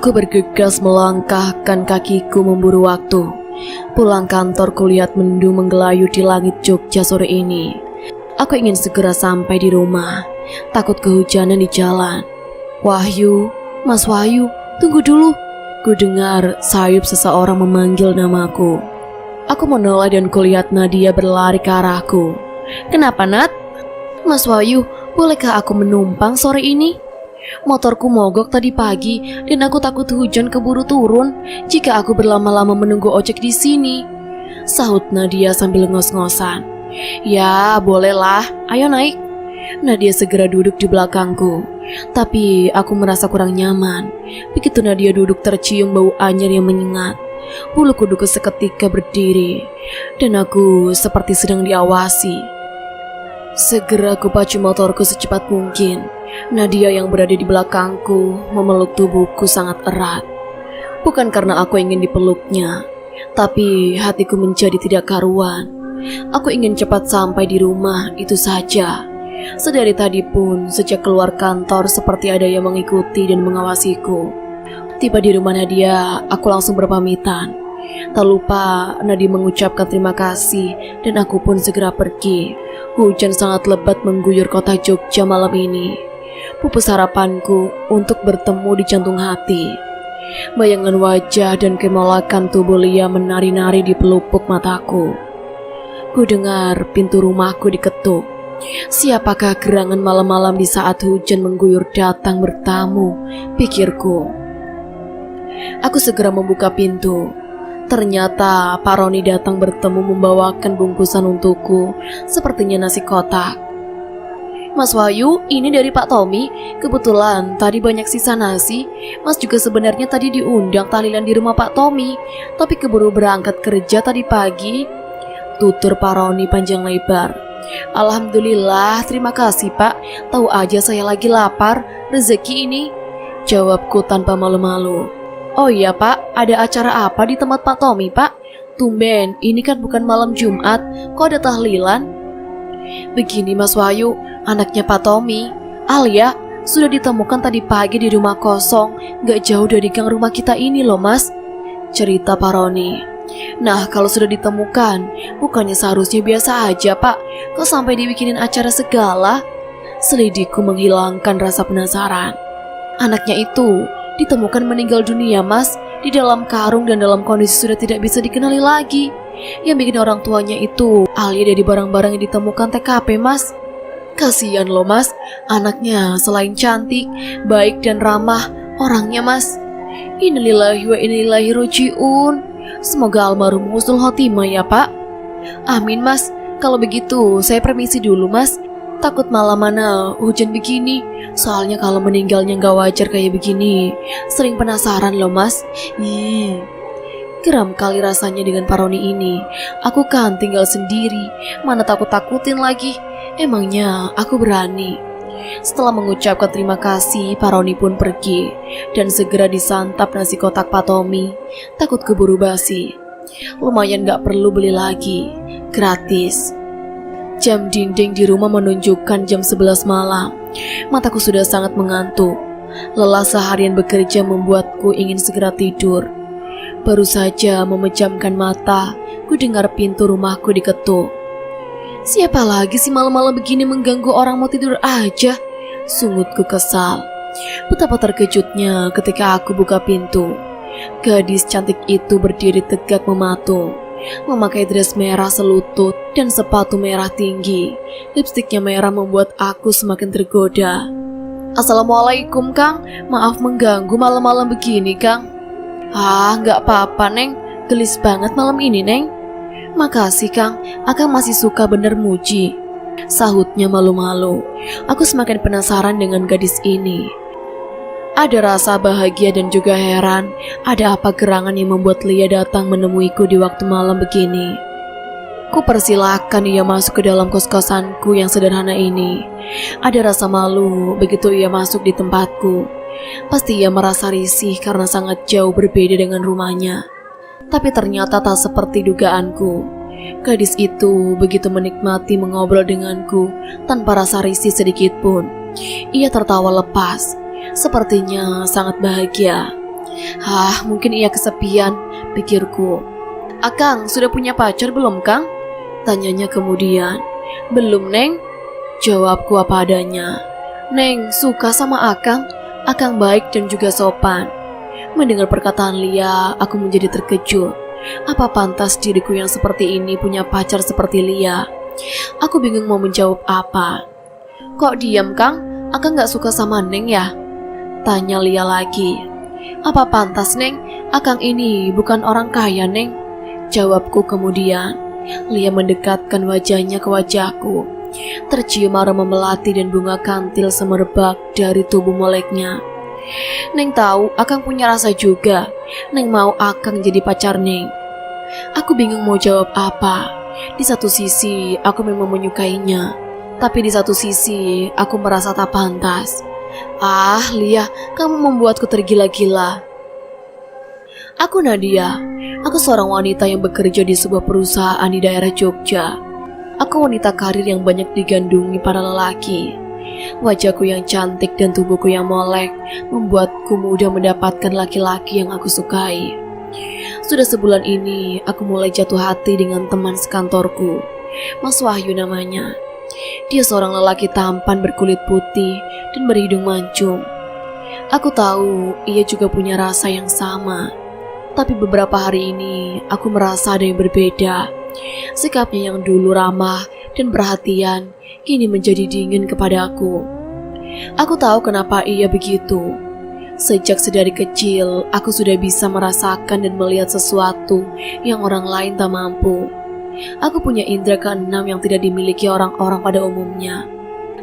Aku bergegas melangkahkan kakiku memburu waktu. Pulang kantor kulihat mendung menggelayut di langit Jogja sore ini. Aku ingin segera sampai di rumah, takut kehujanan di jalan. Wahyu, Mas Wahyu, tunggu dulu. Ku dengar sayup seseorang memanggil namaku. Aku menoleh dan kulihat Nadia berlari ke arahku. Kenapa, Nat? Mas Wahyu, bolehkah aku menumpang sore ini? Motorku mogok tadi pagi dan aku takut hujan keburu turun jika aku berlama-lama menunggu ojek di sini. Sahut Nadia sambil ngos-ngosan. Ya, bolehlah. Ayo naik. Nadia segera duduk di belakangku. Tapi aku merasa kurang nyaman. Begitu Nadia duduk tercium bau anyir yang menyengat. Bulu kuduku seketika berdiri dan aku seperti sedang diawasi. Segera aku pacu motorku secepat mungkin. Nadia yang berada di belakangku memeluk tubuhku sangat erat. Bukan karena aku ingin dipeluknya, tapi hatiku menjadi tidak karuan. Aku ingin cepat sampai di rumah, itu saja. Sedari tadi pun, sejak keluar kantor seperti ada yang mengikuti dan mengawasiku. Tiba di rumah Nadia, aku langsung berpamitan. Tak lupa Nadia mengucapkan terima kasih dan aku pun segera pergi. Hujan sangat lebat mengguyur kota Jogja malam ini. Pupus harapanku untuk bertemu di jantung hati. Bayangan wajah dan kemolakan tubuh Lia menari-nari di pelupuk mataku. Ku dengar pintu rumahku diketuk. Siapakah gerangan malam-malam di saat hujan mengguyur datang bertamu, pikirku. Aku segera membuka pintu. Ternyata Pak Roni datang bertemu membawakan bungkusan untukku, sepertinya nasi kotak. Mas Wahyu, ini dari Pak Tommy. Kebetulan tadi banyak sisa nasi. Mas juga sebenarnya tadi diundang tahlilan di rumah Pak Tommy, tapi keburu berangkat kerja tadi pagi. Tutur Pak Roni panjang lebar. Alhamdulillah, terima kasih Pak. Tahu aja saya lagi lapar, rezeki ini, jawabku tanpa malu-malu. Oh iya Pak, ada acara apa di tempat Pak Tommy Pak? Tumben, ini kan bukan malam Jumat, kok ada tahlilan? Begini Mas Wahyu, anaknya Pak Tommy, Alia, sudah ditemukan tadi pagi di rumah kosong, gak jauh dari gang rumah kita ini loh Mas, cerita Pak Roni. Nah, kalau sudah ditemukan, bukannya seharusnya biasa aja Pak, kok sampai dibikinin acara segala? Selidikku menghilangkan rasa penasaran. Anaknya itu ditemukan meninggal dunia Mas, di dalam karung dan dalam kondisi sudah tidak bisa dikenali lagi. Yang bikin orang tuanya itu Alia dari barang-barang yang ditemukan TKP Mas. Kasihan loh Mas, anaknya selain cantik, baik dan ramah orangnya Mas. Innalillahi wa inna ilaihi raji'un. Semoga almarhum husnul khotimah ya Pak. Amin Mas. Kalau begitu saya permisi dulu Mas. Takut malam mana hujan begini. Soalnya kalau meninggalnya gak wajar kayak begini. Sering penasaran loh Mas. Geram kali rasanya dengan Pak Roni ini. Aku kan tinggal sendiri, mana takut-takutin lagi. Emangnya aku berani? Setelah mengucapkan terima kasih, Pak Roni pun pergi. Dan segera disantap nasi kotak Pak Tommy. Takut keburu basi. Lumayan gak perlu beli lagi, gratis. Jam dinding di rumah menunjukkan jam 11 malam. Mataku sudah sangat mengantuk. Lelah seharian bekerja membuatku ingin segera tidur. Baru saja memejamkan mata, ku dengar pintu rumahku diketuk. Siapa lagi sih malam-malam begini mengganggu orang mau tidur aja? Sungutku kesal. Betapa terkejutnya ketika aku buka pintu. Gadis cantik itu berdiri tegak mematung. Memakai dress merah selutut dan sepatu merah tinggi. Lipstiknya merah membuat aku semakin tergoda. Assalamualaikum Kang, maaf mengganggu malam-malam begini Kang. Gak apa-apa Neng, gelis banget malam ini Neng. Makasih Kang, Akang masih suka bener muji, sahutnya malu-malu. Aku semakin penasaran dengan gadis ini. Ada rasa bahagia dan juga heran. Ada apa gerangan yang membuat Lia datang menemuiku di waktu malam begini? Ku persilahkan ia masuk ke dalam kos-kosanku yang sederhana ini. Ada rasa malu begitu ia masuk di tempatku. Pasti ia merasa risih karena sangat jauh berbeda dengan rumahnya. Tapi ternyata tak seperti dugaanku. Gadis itu begitu menikmati mengobrol denganku tanpa rasa risih sedikit pun. Ia tertawa lepas. Sepertinya sangat bahagia. Mungkin ia kesepian, pikirku. Akang, sudah punya pacar belum, Kang? Tanyanya kemudian. Belum, Neng. Jawabku apa adanya. Neng, suka sama Akang. Akang baik dan juga sopan. Mendengar perkataan Lia, aku menjadi terkejut. Apa pantas diriku yang seperti ini punya pacar seperti Lia? Aku bingung mau menjawab apa. Kok diam, Kang? Akang gak suka sama Neng ya? Tanya Lia lagi. Apa pantas, Neng? Akang ini bukan orang kaya, Neng. Jawabku kemudian. Lia mendekatkan wajahnya ke wajahku. Tercium aroma melati dan bunga kantil semerbak dari tubuh moleknya. Neng tahu Akang punya rasa juga. Neng mau Akang jadi pacar Neng. Aku bingung mau jawab apa. Di satu sisi aku memang menyukainya, tapi di satu sisi aku merasa tak pantas. Lia, kamu membuatku tergila-gila. Aku Nadia. Aku seorang wanita yang bekerja di sebuah perusahaan di daerah Jogja. Aku wanita karir yang banyak digandungi para lelaki. Wajahku yang cantik dan tubuhku yang molek membuatku mudah mendapatkan laki-laki yang aku sukai. Sudah sebulan ini aku mulai jatuh hati dengan teman sekantorku, Mas Wahyu namanya. Dia seorang lelaki tampan berkulit putih dan berhidung mancung. Aku tahu ia juga punya rasa yang sama. Tapi beberapa hari ini aku merasa ada yang berbeda. Sikapnya yang dulu ramah dan perhatian kini menjadi dingin kepadaku. Aku tahu kenapa ia begitu. Sejak sedari kecil aku sudah bisa merasakan dan melihat sesuatu yang orang lain tak mampu. Aku punya indera keenam yang tidak dimiliki orang-orang pada umumnya.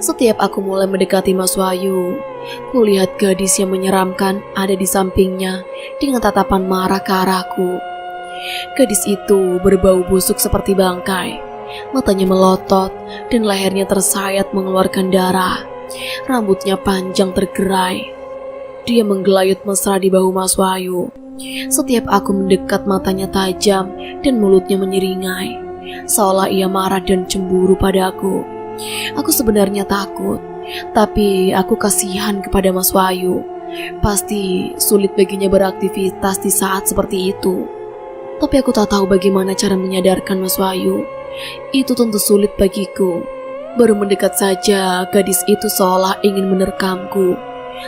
Setiap aku mulai mendekati Mas Wahyu, kulihat gadis yang menyeramkan ada di sampingnya dengan tatapan marah ke arahku. Gadis itu berbau busuk seperti bangkai. Matanya melotot dan lehernya tersayat mengeluarkan darah. Rambutnya panjang tergerai. Dia menggelayut mesra di bahu Mas Wahyu. Setiap aku mendekat, matanya tajam dan mulutnya menyeringai, seolah ia marah dan cemburu padaku. Aku sebenarnya takut, tapi aku kasihan kepada Mas Wahyu. Pasti sulit baginya beraktivitas di saat seperti itu. Tapi aku tak tahu bagaimana cara menyadarkan Mas Wahyu. Itu tentu sulit bagiku. Baru mendekat saja, gadis itu seolah ingin menerkamku.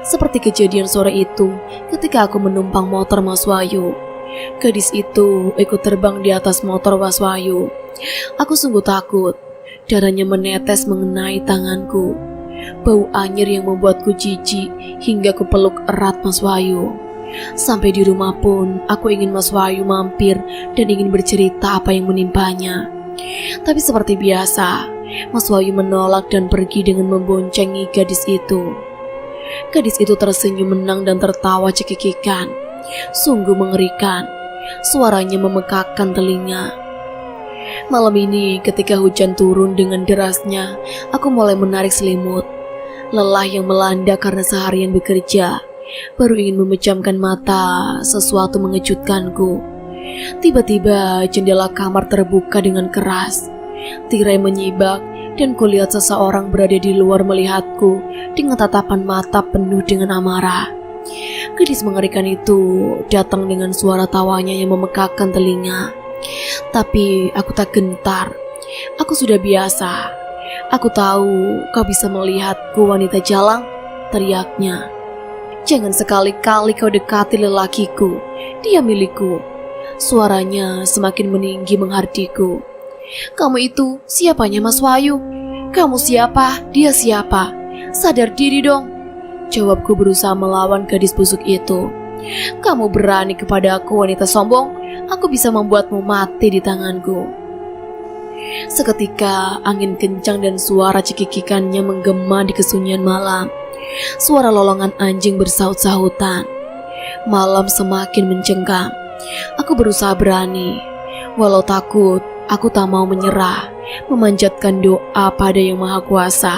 Seperti kejadian sore itu ketika aku menumpang motor Mas Wahyu. Gadis itu ikut terbang di atas motor Mas Wahyu. Aku sungguh takut. Darahnya menetes mengenai tanganku. Bau anyir yang membuatku jijik hingga ku peluk erat Mas Wahyu. Sampai di rumah pun aku ingin Mas Wahyu mampir dan ingin bercerita apa yang menimpanya. Tapi seperti biasa, Mas Wahyu menolak dan pergi dengan memboncengi gadis itu. Gadis itu tersenyum menang dan tertawa cekikikan. Sungguh mengerikan. Suaranya memekakkan telinga. Malam ini ketika hujan turun dengan derasnya, aku mulai menarik selimut. Lelah yang melanda karena seharian bekerja. Baru ingin memejamkan mata, sesuatu mengejutkanku. Tiba-tiba jendela kamar terbuka dengan keras. Tirai menyibak dan kulihat seseorang berada di luar melihatku dengan tatapan mata penuh dengan amarah. Gadis mengerikan itu datang dengan suara tawanya yang memekakkan telinga. Tapi aku tak gentar. Aku sudah biasa. Aku tahu kau bisa melihatku, wanita jalang, teriaknya. Jangan sekali-kali kau dekati lelakiku. Dia milikku. Suaranya semakin meninggi menghardiku. Kamu itu siapanya Mas Wahyu? Kamu siapa? Dia siapa? Sadar diri dong. Jawabku berusaha melawan gadis busuk itu. Kamu berani kepadaku, wanita sombong? Aku bisa membuatmu mati di tanganku. Seketika angin kencang dan suara cekikikannya menggema di kesunyian malam. Suara lolongan anjing bersaut-sahutan. Malam semakin mencengkam. Aku berusaha berani. Walau takut, aku tak mau menyerah. Memanjatkan doa pada Yang Maha Kuasa.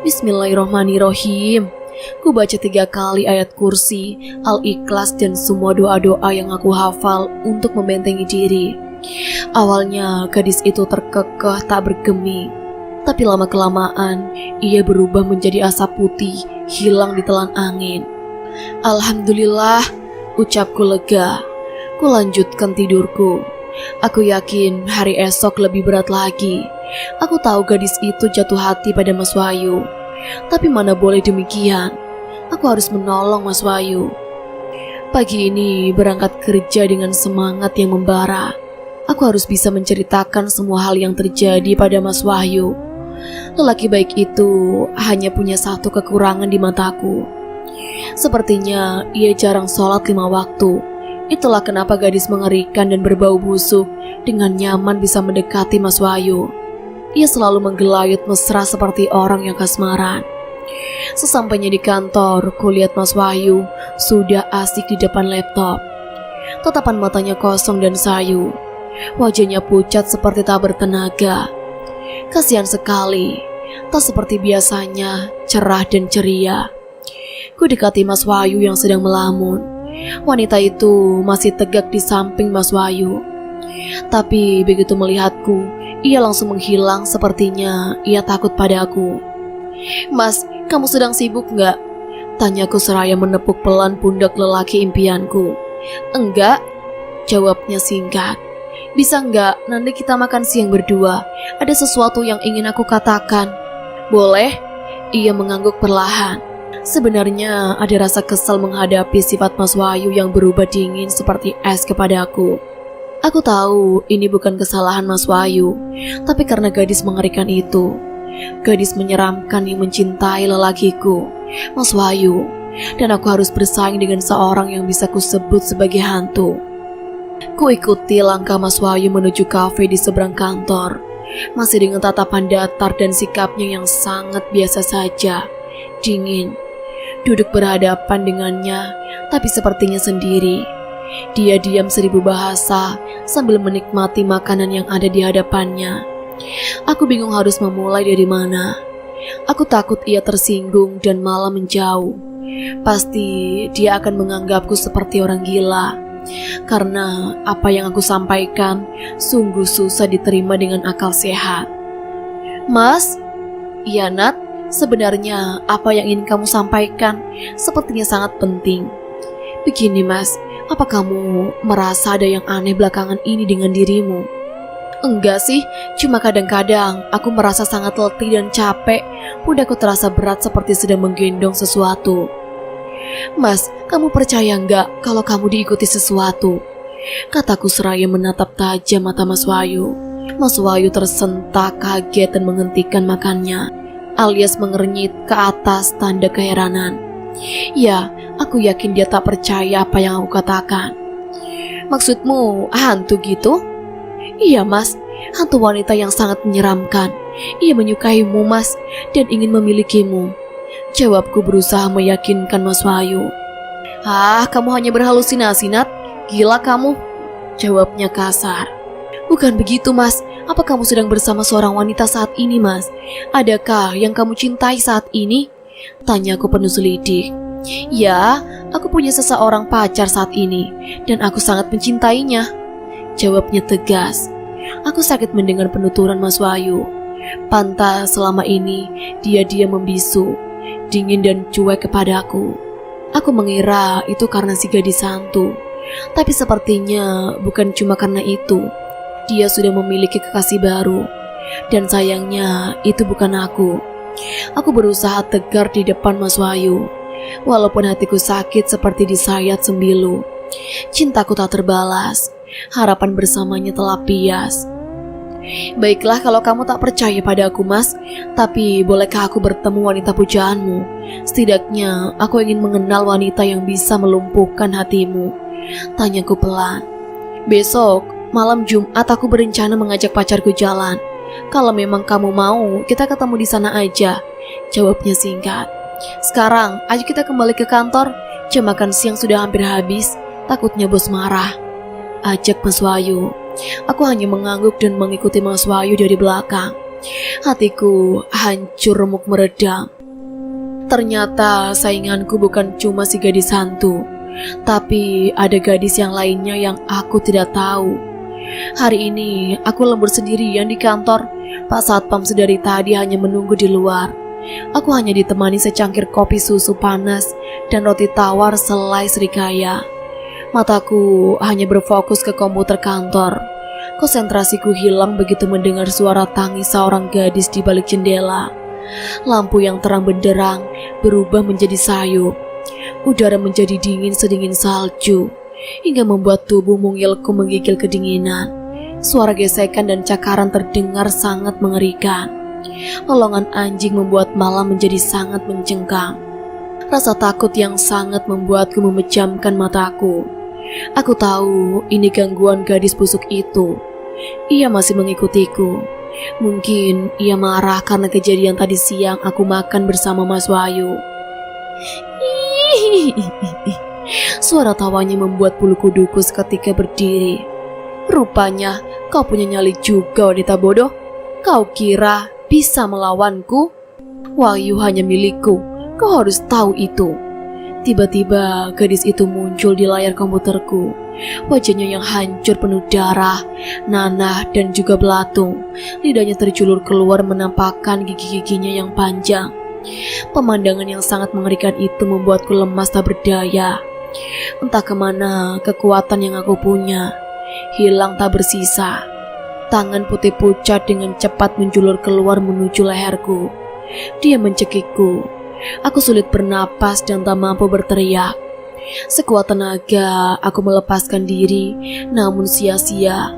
Bismillahirrahmanirrahim. Ku baca 3 kali ayat kursi, Al-Ikhlas dan semua doa-doa yang aku hafal untuk membentengi diri. Awalnya gadis itu terkekeh tak bergeming. Tapi lama-kelamaan ia berubah menjadi asap putih, hilang ditelan angin. Alhamdulillah, Ucapku lega. Ku lanjutkan tidurku. Aku yakin hari esok lebih berat lagi. Aku tahu gadis itu jatuh hati pada Mas Wahyu. Tapi mana boleh demikian. Aku harus menolong Mas Wahyu. Pagi ini berangkat kerja dengan semangat yang membara. Aku harus bisa menceritakan semua hal yang terjadi pada Mas Wahyu. Lelaki baik itu hanya punya satu kekurangan di mataku. Sepertinya ia jarang sholat 5 waktu. Itulah kenapa gadis mengerikan dan berbau busuk dengan nyaman bisa mendekati Mas Wahyu. Ia selalu menggelayut mesra seperti orang yang kasmaran. Sesampainya di kantor, kulihat Mas Wahyu sudah asik di depan laptop. Tatapan matanya kosong dan sayu. Wajahnya pucat seperti tak bertenaga. Kasihan sekali, tak seperti biasanya cerah dan ceria. Ku dekati Mas Wahyu yang sedang melamun. Wanita itu masih tegak di samping Mas Wahyu. Tapi begitu melihatku, ia langsung menghilang, sepertinya ia takut padaku. "Mas, kamu sedang sibuk nggak?" Tanyaku seraya menepuk pelan pundak lelaki impianku. "Enggak," jawabnya singkat. "Bisa nggak nanti kita makan siang berdua? Ada sesuatu yang ingin aku katakan." "Boleh," ia mengangguk perlahan. Sebenarnya ada rasa kesal menghadapi sifat Mas Wahyu yang berubah dingin seperti es kepadaku. Aku tahu ini bukan kesalahan Mas Wahyu, tapi karena gadis mengerikan itu. Gadis menyeramkan yang mencintai lelakiku, Mas Wahyu. Dan aku harus bersaing dengan seorang yang bisa kusebut sebagai hantu. Ku ikuti langkah Mas Wahyu menuju kafe di seberang kantor. Masih dengan tatapan datar dan sikapnya yang sangat biasa saja. Dingin. Duduk berhadapan dengannya, tapi sepertinya sendiri. Dia diam 1000 bahasa sambil menikmati makanan yang ada di hadapannya. Aku bingung harus memulai dari mana. Aku takut ia tersinggung dan malah menjauh. Pasti dia akan menganggapku seperti orang gila. Karena apa yang aku sampaikan sungguh susah diterima dengan akal sehat. "Mas?" "Iya, Nat. Sebenarnya apa yang ingin kamu sampaikan sepertinya sangat penting. Begini Mas, apa kamu merasa ada yang aneh belakangan ini dengan dirimu?" "Enggak sih, cuma kadang-kadang aku merasa sangat letih dan capek. Pundakku terasa berat seperti sedang menggendong sesuatu." "Mas, kamu percaya nggak kalau kamu diikuti sesuatu?" kataku seraya menatap tajam mata Mas Wahyu. Mas Wahyu tersentak kaget dan menghentikan makannya, alias mengernyit ke atas tanda keheranan. Ya, aku yakin dia tak percaya apa yang aku katakan. "Maksudmu hantu gitu?" "Iya Mas, hantu wanita yang sangat menyeramkan. Ia menyukaimu Mas dan ingin memilikimu," jawabku berusaha meyakinkan Mas Wahyu. "Ah, kamu hanya berhalusinasi, Nat. Gila kamu," jawabnya kasar. "Bukan begitu Mas. Apa kamu sedang bersama seorang wanita saat ini Mas? Adakah yang kamu cintai saat ini?" tanyaku penuh selidik. "Ya, aku punya seseorang pacar saat ini dan aku sangat mencintainya," jawabnya tegas. Aku sakit mendengar penuturan Mas Wahyu. Pantas selama ini dia membisu, dingin dan cuek kepadaku. Aku mengira itu karena si gadis hantu, tapi sepertinya bukan cuma karena itu. Dia sudah memiliki kekasih baru, dan sayangnya itu bukan aku. Aku berusaha tegar di depan Mas Wahyu, walaupun hatiku sakit seperti disayat sembilu. Cintaku tak terbalas, harapan bersamanya telah pias. "Baiklah kalau kamu tak percaya padaku Mas, tapi bolehkah aku bertemu wanita pujaanmu? Setidaknya aku ingin mengenal wanita yang bisa melumpuhkan hatimu," tanyaku pelan. "Besok malam Jumat aku berencana mengajak pacarku jalan. Kalau memang kamu mau, kita ketemu di sana aja," jawabnya singkat. "Sekarang, ayo kita kembali ke kantor. Jam makan siang sudah hampir habis. Takutnya bos marah," ajak Mas Wahyu. Aku hanya mengangguk dan mengikuti Mas Wahyu dari belakang. Hatiku hancur remuk meredam. Ternyata sainganku bukan cuma si gadis hantu, tapi ada gadis yang lainnya yang aku tidak tahu. Hari ini aku lembur sendirian di kantor. Pak Satpam sedari tadi hanya menunggu di luar. Aku hanya ditemani secangkir kopi susu panas dan roti tawar selai serikaya. Mataku hanya berfokus ke komputer kantor. Konsentrasiku hilang begitu mendengar suara tangis seorang gadis di balik jendela. Lampu yang terang benderang berubah menjadi sayup. Udara menjadi dingin sedingin salju, hingga membuat tubuh mungilku menggigil kedinginan. Suara gesekan dan cakaran terdengar sangat mengerikan. Lolongan anjing membuat malam menjadi sangat mencengkam. Rasa takut yang sangat membuatku memejamkan mataku. Aku tahu ini gangguan gadis busuk itu. Ia masih mengikutiku. Mungkin ia marah karena kejadian tadi siang aku makan bersama Mas Wahyu. Suara tawanya membuat bulu kuduku seketika berdiri. Rupanya kau punya nyali juga, wanita bodoh. Kau kira bisa melawanku? Wahyu hanya milikku. Kau harus tahu itu. Tiba-tiba gadis itu muncul di layar komputerku. Wajahnya yang hancur penuh darah, nanah dan juga belatung. Lidahnya terjulur keluar menampakkan gigi-giginya yang panjang. Pemandangan yang sangat mengerikan itu membuatku lemas tak berdaya. Entah kemana kekuatan yang aku punya, hilang tak bersisa. Tangan putih pucat dengan cepat menjulur keluar menuju leherku. Dia mencekikku. Aku sulit bernapas dan tak mampu berteriak. Sekuat tenaga aku melepaskan diri, namun sia-sia.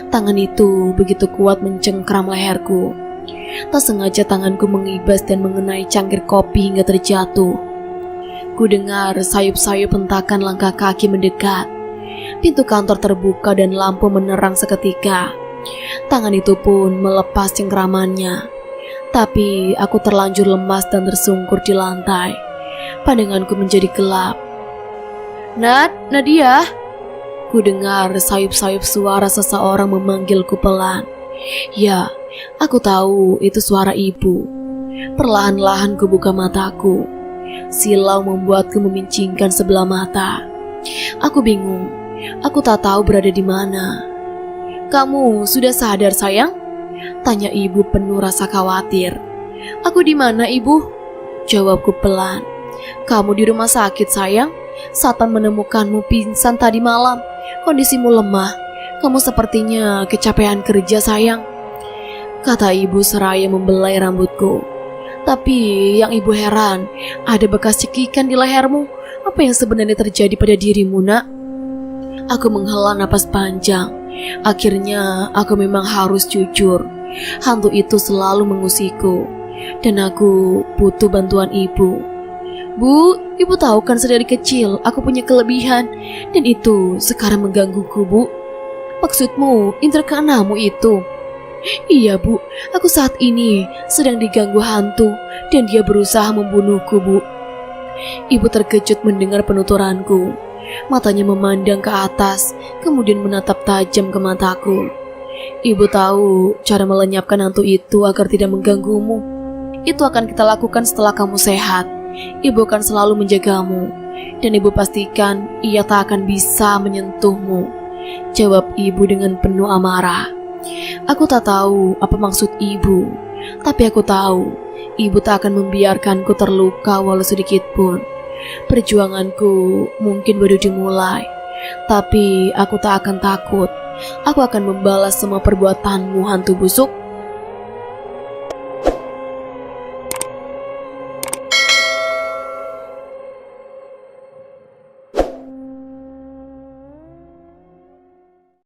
Tangan itu begitu kuat mencengkram leherku. Tak sengaja tanganku mengibas dan mengenai cangkir kopi hingga terjatuh. Ku dengar sayup-sayup hentakan langkah kaki mendekat. Pintu kantor terbuka dan lampu menerang seketika. Tangan itu pun melepas cengkramannya. Tapi aku terlanjur lemas dan tersungkur di lantai. Pandanganku menjadi gelap. Nadia. Ku dengar sayup-sayup suara seseorang memanggilku pelan. Ya, aku tahu itu suara ibu. Perlahan-lahan ku buka mataku. Silau membuatku memincingkan sebelah mata. Aku bingung. Aku tak tahu berada di mana. Kamu sudah sadar, sayang? Tanya ibu penuh rasa khawatir. Aku di mana, ibu? Jawabku pelan. Kamu di rumah sakit, sayang. Satan menemukanmu pingsan tadi malam. Kondisimu lemah. Kamu sepertinya kecapean kerja, sayang. Kata ibu seraya membelai rambutku. Tapi yang ibu heran, ada bekas cekikan di lehermu. Apa yang sebenarnya terjadi pada dirimu, nak? Aku menghela napas panjang. Akhirnya aku memang harus jujur. Hantu itu selalu mengusikku. Dan aku butuh bantuan ibu. Bu, ibu tahu kan sedari kecil aku punya kelebihan. Dan itu sekarang menggangguku, bu. Maksudmu indera keenammu itu? Iya, bu. Aku saat ini sedang diganggu hantu. Dan dia berusaha membunuhku, bu. Ibu terkejut mendengar penuturanku. Matanya memandang ke atas, kemudian menatap tajam ke mataku. Ibu tahu cara melenyapkan hantu itu agar tidak mengganggumu. Itu akan kita lakukan setelah kamu sehat. Ibu akan selalu menjagamu. Dan ibu pastikan ia tak akan bisa menyentuhmu. Jawab ibu dengan penuh amarah. Aku tak tahu apa maksud ibu. Tapi aku tahu ibu tak akan membiarkanku terluka walau sedikit pun. Perjuanganku mungkin baru dimulai, tapi aku tak akan takut. Aku akan membalas semua perbuatanmu, hantu busuk.